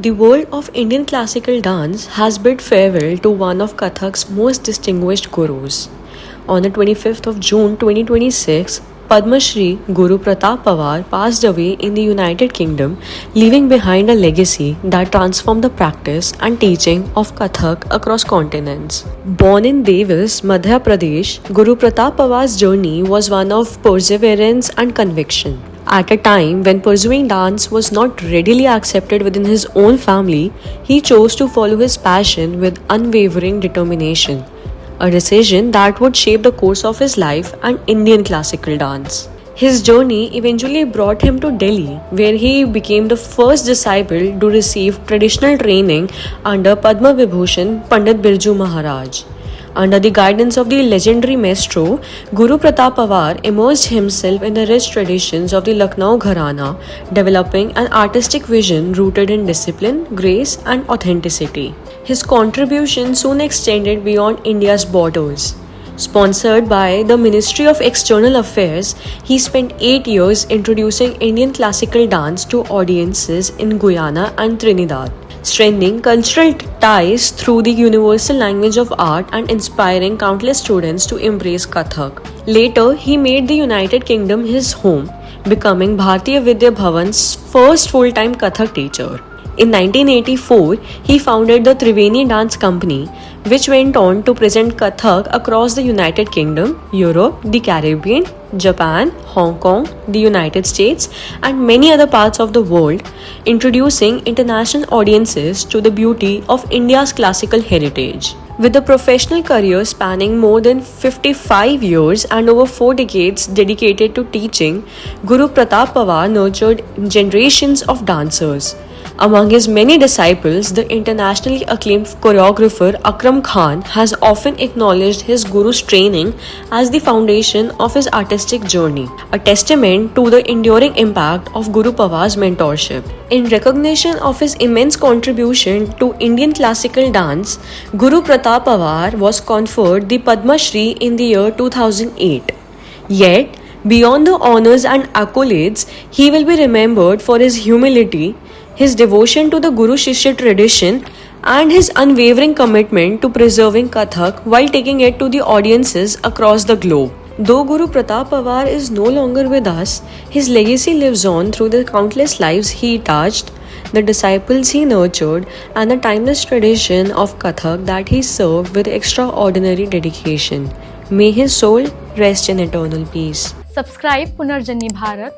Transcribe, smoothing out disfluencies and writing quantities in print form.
The world of Indian classical dance has bid farewell to one of Kathak's most distinguished gurus. On the 25th of June 2026, Padma Shri Guru Pratap Pawar passed away in the United Kingdom, leaving behind a legacy that transformed the practice and teaching of Kathak across continents. Born in Dewas, Madhya Pradesh, Guru Pratap Pawar's journey was one of perseverance and conviction. At a time when pursuing dance was not readily accepted within his own family, he chose to follow his passion with unwavering determination, a decision that would shape the course of his life and Indian classical dance. His journey eventually brought him to Delhi, where he became the first disciple to receive traditional training under Padma Vibhushan Pandit Birju Maharaj. Under the guidance of the legendary maestro, Guru Pratap Pawar immersed himself in the rich traditions of the Lucknow Gharana, developing an artistic vision rooted in discipline, grace, and authenticity. His contribution soon extended beyond India's borders. Sponsored by the Ministry of External Affairs, he spent 8 years introducing Indian classical dance to audiences in Guyana and Trinidad, strengthening cultural ties through the universal language of art and inspiring countless students to embrace Kathak. Later, he made the United Kingdom his home, becoming Bharatiya Vidya Bhavan's first full-time Kathak teacher. In 1984, he founded the Triveni Dance Company, which went on to present Kathak across the United Kingdom, Europe, the Caribbean, Japan, Hong Kong, the United States, and many other parts of the world, introducing international audiences to the beauty of India's classical heritage. With a professional career spanning more than 55 years and over 4 decades dedicated to teaching, Guru Pratap Pawar nurtured generations of dancers. Among his many disciples, the internationally acclaimed choreographer Akram Khan has often acknowledged his guru's training as the foundation of his artistic journey, a testament to the enduring impact of Guru Pawar's mentorship. In recognition of his immense contribution to Indian classical dance, Guru Pratap Pawar was conferred the Padma Shri in the year 2008. Yet, beyond the honors and accolades, he will be remembered for his humility, his devotion to the Guru Shishya tradition, and his unwavering commitment to preserving Kathak while taking it to the audiences across the globe. Though Guru Pratap Pawar is no longer with us, his legacy lives on through the countless lives he touched, the disciples he nurtured, and the timeless tradition of Kathak that he served with extraordinary dedication. May his soul rest in eternal peace. Subscribe Punarjani Bharat